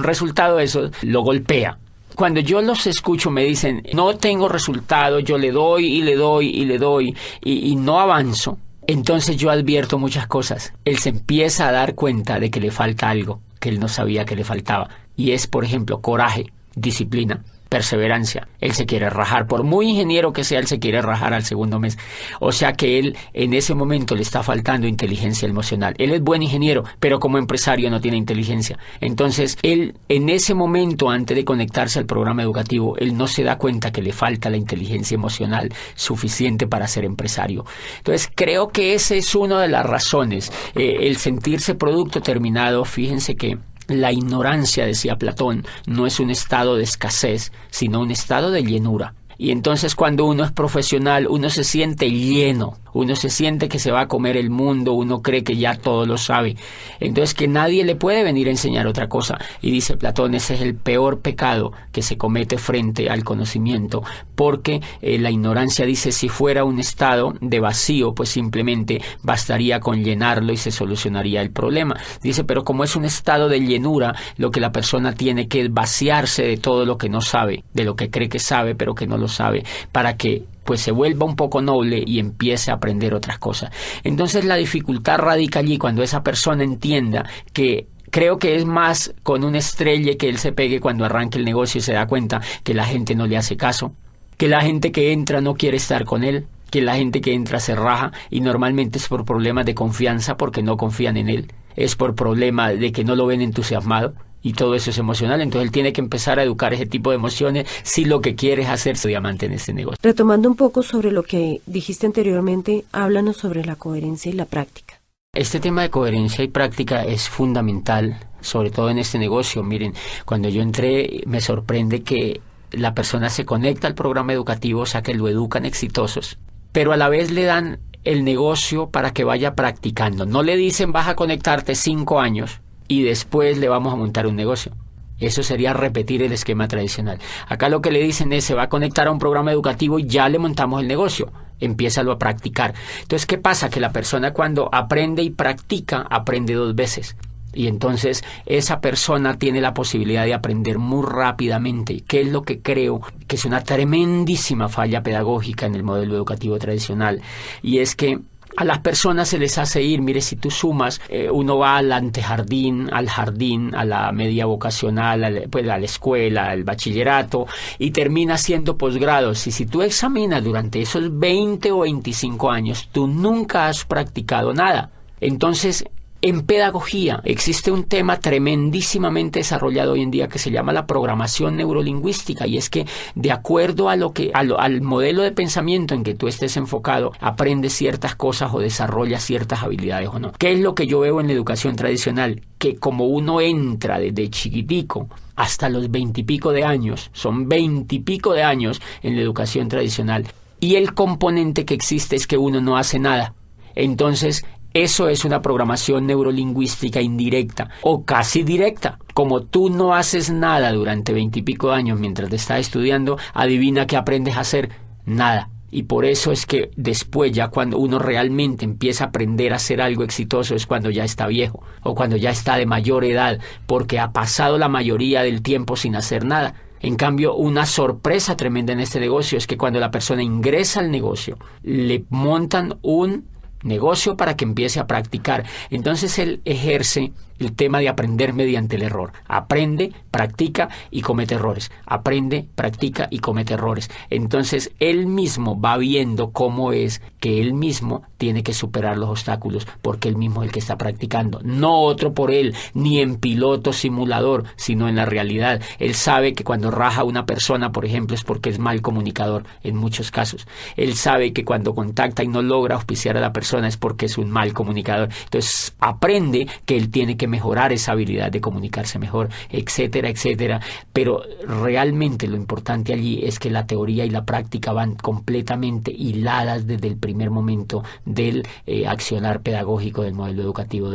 resultado de eso lo golpea. Cuando yo los escucho me dicen, no tengo resultado, yo le doy y le doy y le doy y no avanzo. Entonces yo advierto muchas cosas. Él se empieza a dar cuenta de que le falta algo que él no sabía que le faltaba. Y es, por ejemplo, coraje, disciplina, perseverancia. Él se quiere rajar, por muy ingeniero que sea, él se quiere rajar al segundo mes. O sea que él en ese momento le está faltando inteligencia emocional. Él es buen ingeniero, pero como empresario no tiene inteligencia. Entonces él en ese momento, antes de conectarse al programa educativo, él no se da cuenta que le falta la inteligencia emocional suficiente para ser empresario. Entonces creo que esa es una de las razones. El sentirse producto terminado, fíjense que la ignorancia, decía Platón, no es un estado de escasez, sino un estado de llenura. Y entonces cuando uno es profesional, uno se siente lleno, uno se siente que se va a comer el mundo, uno cree que ya todo lo sabe. Entonces que nadie le puede venir a enseñar otra cosa. Y dice Platón, ese es el peor pecado que se comete frente al conocimiento, porque la ignorancia, dice, si fuera un estado de vacío, pues simplemente bastaría con llenarlo y se solucionaría el problema. Dice, pero como es un estado de llenura, lo que la persona tiene que vaciarse de todo lo que no sabe, de lo que cree que sabe, pero que no lo sabe, para que pues se vuelva un poco noble y empiece a aprender otras cosas. Entonces la dificultad radica allí cuando esa persona entienda que creo que es más con un estrelle que él se pegue cuando arranque el negocio y se da cuenta que la gente no le hace caso, que la gente que entra no quiere estar con él, que la gente que entra se raja y normalmente es por problemas de confianza porque no confían en él, es por problema de que no lo ven entusiasmado. Y todo eso es emocional, entonces él tiene que empezar a educar ese tipo de emociones si lo que quiere es hacerse diamante en este negocio. Retomando un poco sobre lo que dijiste anteriormente, háblanos sobre la coherencia y la práctica. Este tema de coherencia y práctica es fundamental, sobre todo en este negocio. Miren, cuando yo entré me sorprende que la persona se conecta al programa educativo, o sea que lo educan exitosos, pero a la vez le dan el negocio para que vaya practicando. No le dicen vas a conectarte 5 años y después le vamos a montar un negocio. Eso sería repetir el esquema tradicional. Acá lo que le dicen es, se va a conectar a un programa educativo y ya le montamos el negocio. Empiézalo a practicar. Entonces, ¿qué pasa? Que la persona cuando aprende y practica, aprende 2 veces. Y entonces esa persona tiene la posibilidad de aprender muy rápidamente, que es lo que creo que es una tremendísima falla pedagógica en el modelo educativo tradicional. Y es que a las personas se les hace ir, mire, si tú sumas, uno va al antejardín, al jardín, a la media vocacional, a la escuela, al bachillerato, y termina haciendo posgrados. Y si tú examinas durante esos 20 o 25 años, tú nunca has practicado nada. Entonces, en pedagogía existe un tema tremendísimamente desarrollado hoy en día que se llama la programación neurolingüística, y es que de acuerdo a al modelo de pensamiento en que tú estés enfocado, aprendes ciertas cosas o desarrollas ciertas habilidades o no. ¿Qué es lo que yo veo en la educación tradicional? Que como uno entra desde chiquitico hasta los 20 y pico de años, son 20 y pico de años en la educación tradicional, y el componente que existe es que uno no hace nada. Entonces, eso es una programación neurolingüística indirecta o casi directa. Como tú no haces nada durante 20 y pico de años mientras te estás estudiando, adivina qué aprendes a hacer. Nada. Y por eso es que después, ya cuando uno realmente empieza a aprender a hacer algo exitoso, es cuando ya está viejo o cuando ya está de mayor edad, porque ha pasado la mayoría del tiempo sin hacer nada. En cambio, una sorpresa tremenda en este negocio es que cuando la persona ingresa al negocio, le montan un negocio para que empiece a practicar. Entonces él ejerce el tema de aprender mediante el error. Aprende, practica y comete errores. Aprende, practica y comete errores. Entonces, él mismo va viendo cómo es que él mismo tiene que superar los obstáculos, porque él mismo es el que está practicando. No otro por él, ni en piloto simulador, sino en la realidad. Él sabe que cuando raja a una persona, por ejemplo, es porque es mal comunicador, en muchos casos. Él sabe que cuando contacta y no logra auspiciar a la persona es porque es un mal comunicador. Entonces, aprende que él tiene que mejorar esa habilidad de comunicarse mejor, etcétera, etcétera. Pero realmente lo importante allí es que la teoría y la práctica van completamente hiladas desde el primer momento del accionar pedagógico del modelo educativo.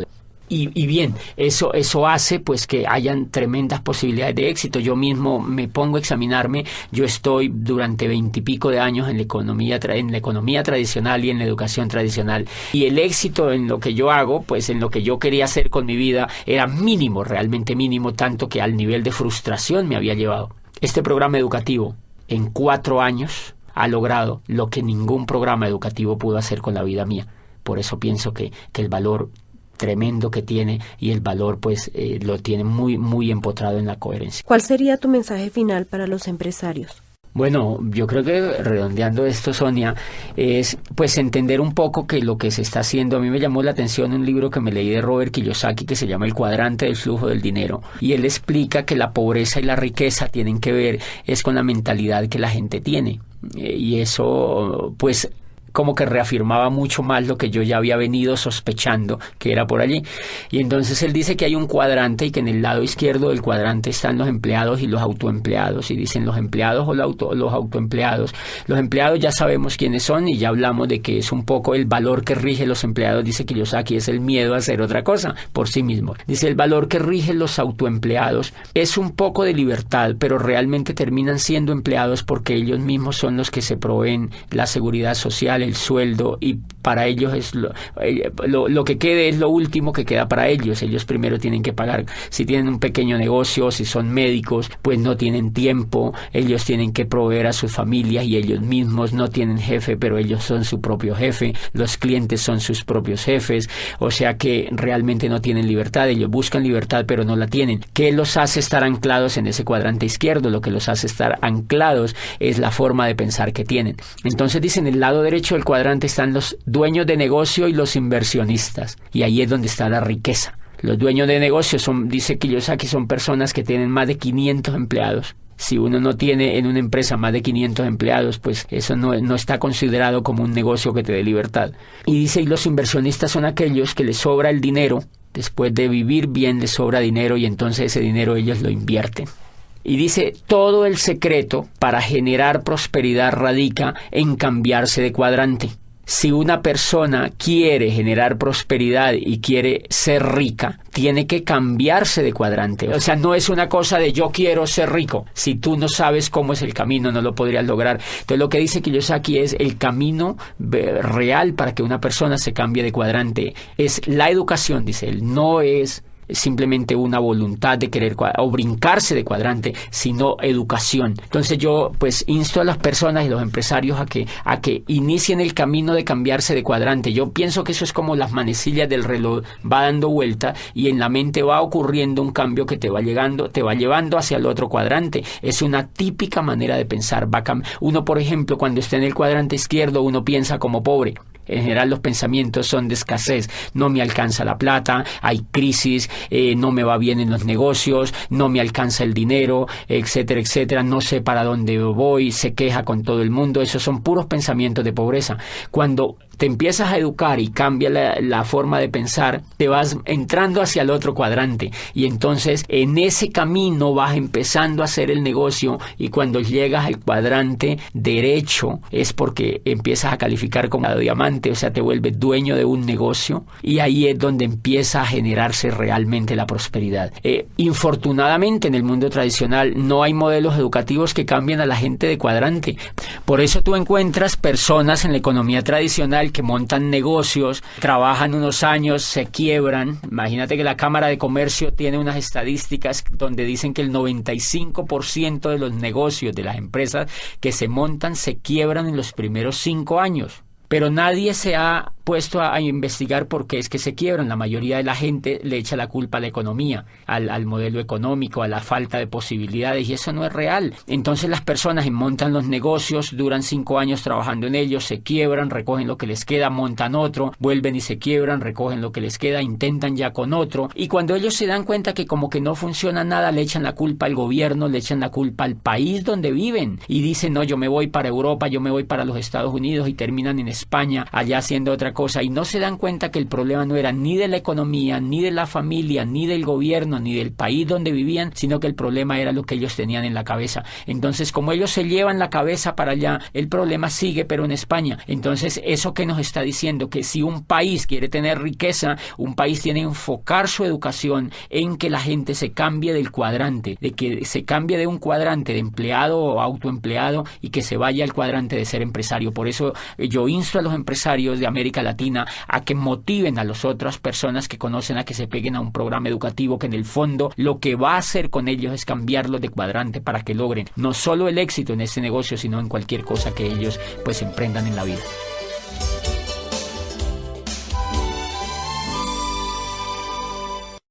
Y bien, eso hace pues que hayan tremendas posibilidades de éxito. Yo mismo me pongo a examinarme. Yo estoy durante 20 y pico de años en la economía tradicional y en la educación tradicional. Y el éxito en lo que yo hago, pues en lo que yo quería hacer con mi vida, era mínimo, realmente mínimo, tanto que al nivel de frustración me había llevado. Este programa educativo, en 4 años, ha logrado lo que ningún programa educativo pudo hacer con la vida mía. Por eso pienso que el valor tremendo que tiene y el valor pues lo tiene muy, muy empotrado en la coherencia. ¿Cuál sería tu mensaje final para los empresarios? Bueno, yo creo que redondeando esto, Sonia, es pues entender un poco que lo que se está haciendo. A mí me llamó la atención un libro que me leí de Robert Kiyosaki que se llama El cuadrante del flujo del dinero, y él explica que la pobreza y la riqueza tienen que ver es con la mentalidad que la gente tiene, y eso pues como que reafirmaba mucho más lo que yo ya había venido sospechando que era por allí. Y entonces él dice que hay un cuadrante y que en el lado izquierdo del cuadrante están los empleados y los autoempleados, y dicen los empleados o los autoempleados. Los empleados ya sabemos quiénes son y ya hablamos de que es un poco el valor que rige los empleados. Dice Kiyosaki, es el miedo a hacer otra cosa por sí mismo. Dice, el valor que rige los autoempleados es un poco de libertad, pero realmente terminan siendo empleados porque ellos mismos son los que se proveen la seguridad social, el sueldo, y para ellos es lo que quede es lo último que queda para ellos. Ellos primero tienen que pagar. Si tienen un pequeño negocio, si son médicos, pues no tienen tiempo. Ellos tienen que proveer a sus familias y ellos mismos no tienen jefe, pero ellos son su propio jefe. Los clientes son sus propios jefes. O sea que realmente no tienen libertad. Ellos buscan libertad, pero no la tienen. ¿Qué los hace estar anclados en ese cuadrante izquierdo? Lo que los hace estar anclados es la forma de pensar que tienen. Entonces dicen, en el lado derecho del cuadrante están los dueños de negocio y los inversionistas, y ahí es donde está la riqueza. Los dueños de negocio dice Kiyosaki, son personas que tienen más de 500 empleados. Si uno no tiene en una empresa más de 500 empleados, pues eso no está considerado como un negocio que te dé libertad. Y dice, y los inversionistas son aquellos que les sobra el dinero. Después de vivir bien les sobra dinero, y entonces ese dinero ellos lo invierten. Y dice, todo el secreto para generar prosperidad radica en cambiarse de cuadrante. Si una persona quiere generar prosperidad y quiere ser rica, tiene que cambiarse de cuadrante. O sea, no es una cosa de yo quiero ser rico. Si tú no sabes cómo es el camino, no lo podrías lograr. Entonces, lo que dice Kiyosaki es el camino real para que una persona se cambie de cuadrante. Es la educación, dice él, no es simplemente una voluntad de querer o brincarse de cuadrante, sino educación. Entonces yo pues insto a las personas y los empresarios a que inicien el camino de cambiarse de cuadrante. Yo pienso que eso es como las manecillas del reloj, va dando vuelta y en la mente va ocurriendo un cambio que te va llevando hacia el otro cuadrante. Es una típica manera de pensar. Uno, por ejemplo, cuando está en el cuadrante izquierdo, uno piensa como pobre. En general los pensamientos son de escasez. No me alcanza la plata, hay crisis, no me va bien en los negocios, no me alcanza el dinero, etcétera, etcétera. No sé para dónde voy, se queja con todo el mundo. Esos son puros pensamientos de pobreza. Cuando te empiezas a educar y cambia la forma de pensar, te vas entrando hacia el otro cuadrante y entonces en ese camino vas empezando a hacer el negocio, y cuando llegas al cuadrante derecho es porque empiezas a calificar como diamante, o sea, te vuelves dueño de un negocio, y ahí es donde empieza a generarse realmente la prosperidad. Infortunadamente en el mundo tradicional no hay modelos educativos que cambien a la gente de cuadrante. Por eso tú encuentras personas en la economía tradicional que montan negocios, trabajan unos años, se quiebran. Imagínate que la Cámara de Comercio tiene unas estadísticas donde dicen que el 95% de los negocios de las empresas que se montan se quiebran en los primeros 5 años. Pero nadie se ha puesto a investigar por qué es que se quiebran. La mayoría de la gente le echa la culpa a la economía, al modelo económico, a la falta de posibilidades, y eso no es real. Entonces las personas montan los negocios, duran 5 años trabajando en ellos, se quiebran, recogen lo que les queda, montan otro, vuelven y se quiebran, recogen lo que les queda, intentan ya con otro, y cuando ellos se dan cuenta que como que no funciona nada, le echan la culpa al gobierno, le echan la culpa al país donde viven, y dicen, no, yo me voy para Europa, yo me voy para los Estados Unidos, y terminan en España, allá haciendo otra cosa, y no se dan cuenta que el problema no era ni de la economía, ni de la familia, ni del gobierno, ni del país donde vivían, sino que el problema era lo que ellos tenían en la cabeza. Entonces, como ellos se llevan la cabeza para allá, el problema sigue, pero en España. Entonces, ¿eso qué nos está diciendo? Que si un país quiere tener riqueza, un país tiene que enfocar su educación en que la gente se cambie del cuadrante, de que se cambie de un cuadrante de empleado o autoempleado y que se vaya al cuadrante de ser empresario. Por eso yo insto a los empresarios de América Latina a que motiven a las otras personas que conocen a que se peguen a un programa educativo que en el fondo lo que va a hacer con ellos es cambiarlos de cuadrante para que logren no solo el éxito en este negocio, sino en cualquier cosa que ellos pues emprendan en la vida.